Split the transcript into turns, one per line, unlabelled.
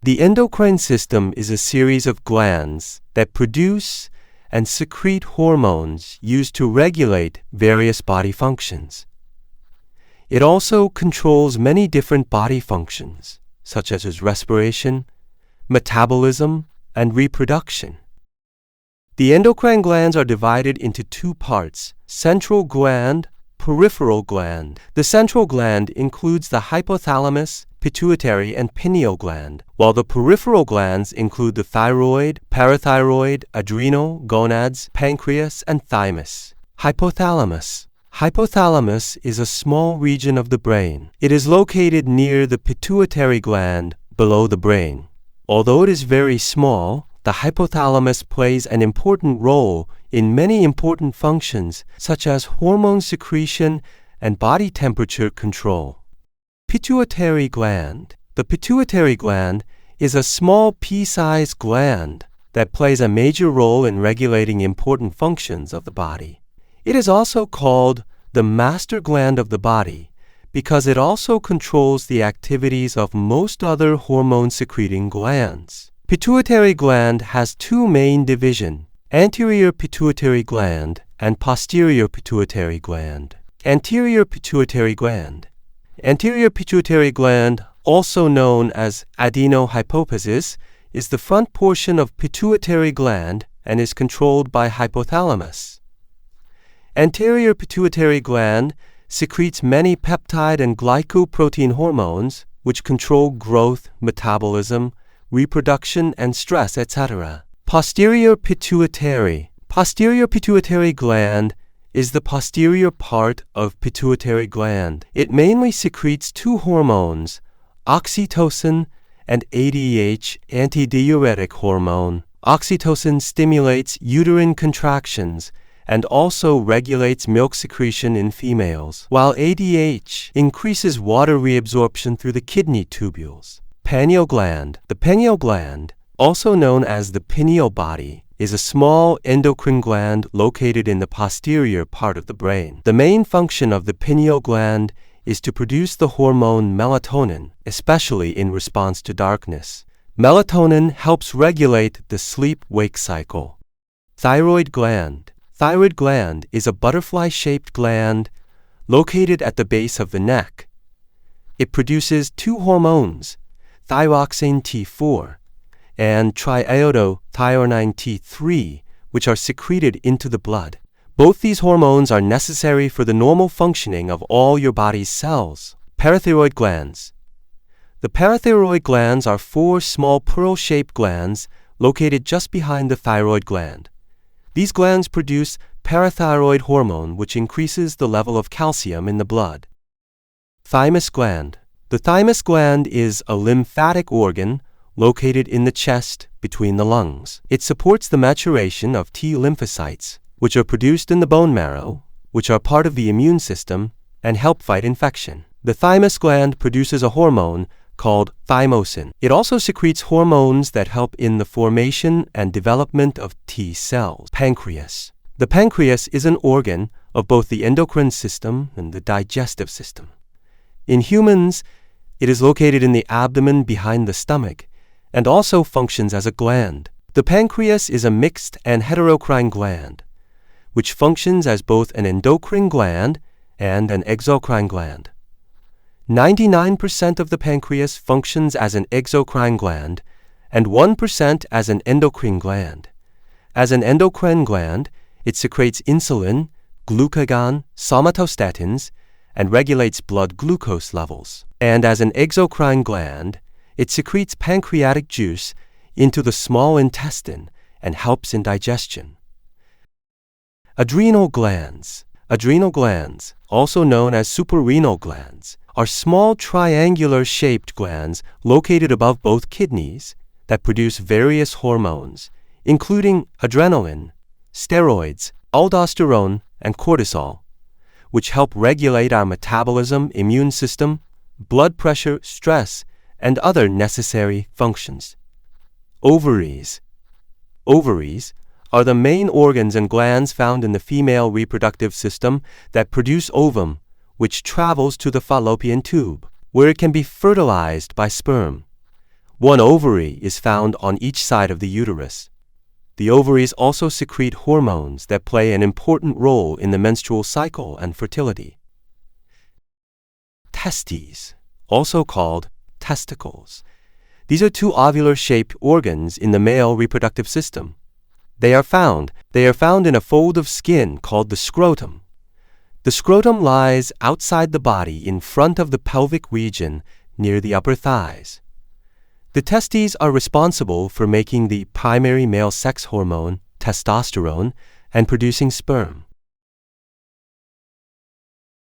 The endocrine system is a series of glands that produce and secrete hormones used to regulate various body functions. It also controls many different body functions, such as respiration, metabolism, and reproduction. The endocrine glands are divided into two parts: central gland, peripheral gland. The central gland includes the hypothalamus, pituitary, and pineal gland, while the peripheral glands include the thyroid, parathyroid, adrenal, gonads, pancreas, and thymus. Hypothalamus. Hypothalamus is a small region of the brain. It is located near the pituitary gland below the brain. Although it is very small, the hypothalamus plays an important role in many important functions such as hormone secretion and body temperature control. Pituitary gland. The pituitary gland is a small pea-sized gland that plays a major role in regulating important functions of the body. It is also called the master gland of the body because it also controls the activities of most other hormone-secreting glands. Pituitary gland has two main divisions: anterior pituitary gland and posterior pituitary gland. Anterior pituitary gland. Anterior pituitary gland, also known as adenohypophysis, is the front portion of pituitary gland and is controlled by hypothalamus. Anterior pituitary gland secretes many peptide and glycoprotein hormones which control growth, metabolism, reproduction, and stress, etc. Posterior pituitary. Posterior pituitary gland is the posterior part of pituitary gland. It mainly secretes two hormones, oxytocin and ADH, antidiuretic hormone. Oxytocin stimulates uterine contractions and also regulates milk secretion in females, while ADH increases water reabsorption through the kidney tubules. Pineal gland. The pineal gland, also known as the pineal body, is a small endocrine gland located in the posterior part of the brain. The main function of the pineal gland is to produce the hormone melatonin, especially in response to darkness. Melatonin helps regulate the sleep-wake cycle. Thyroid gland. Thyroid gland is a butterfly-shaped gland located at the base of the neck. It produces two hormones, thyroxine T4 and triiodothyronine T3, which are secreted into the blood. Both these hormones are necessary for the normal functioning of all your body's cells. Parathyroid glands. The parathyroid glands are four small pearl-shaped glands located just behind the thyroid gland. These glands produce parathyroid hormone, which increases the level of calcium in the blood. Thymus gland. The thymus gland is a lymphatic organ located in the chest between the lungs. It supports the maturation of T lymphocytes, which are produced in the bone marrow, which are part of the immune system and help fight infection. The thymus gland produces a hormone called thymosin. It also secretes hormones that help in the formation and development of T cells. Pancreas. The pancreas is an organ of both the endocrine system and the digestive system. In humans, it is located in the abdomen behind the stomach and also functions as a gland. The pancreas is a mixed and heterocrine gland, which functions as both an endocrine gland and an exocrine gland. 99% of the pancreas functions as an exocrine gland and 1% as an endocrine gland. As an endocrine gland, it secretes insulin, glucagon, somatostatins, and regulates blood glucose levels. And as an exocrine gland, it secretes pancreatic juice into the small intestine and helps in digestion. Adrenal glands. Adrenal glands, also known as suprarenal glands, are small triangular-shaped glands located above both kidneys that produce various hormones, including adrenaline, steroids, aldosterone, and cortisol, which help regulate our metabolism, immune system, blood pressure, stress, and other necessary functions. Ovaries. Ovaries are the main organs and glands found in the female reproductive system that produce ovum, which travels to the fallopian tube, where it can be fertilized by sperm. One ovary is found on each side of the uterus. The ovaries also secrete hormones that play an important role in the menstrual cycle and fertility. Testes, also called testicles. These are two ovular-shaped organs in the male reproductive system. They are found in a fold of skin called the scrotum. The scrotum lies outside the body in front of the pelvic region near the upper thighs. The testes are responsible for making the primary male sex hormone, testosterone, and producing sperm.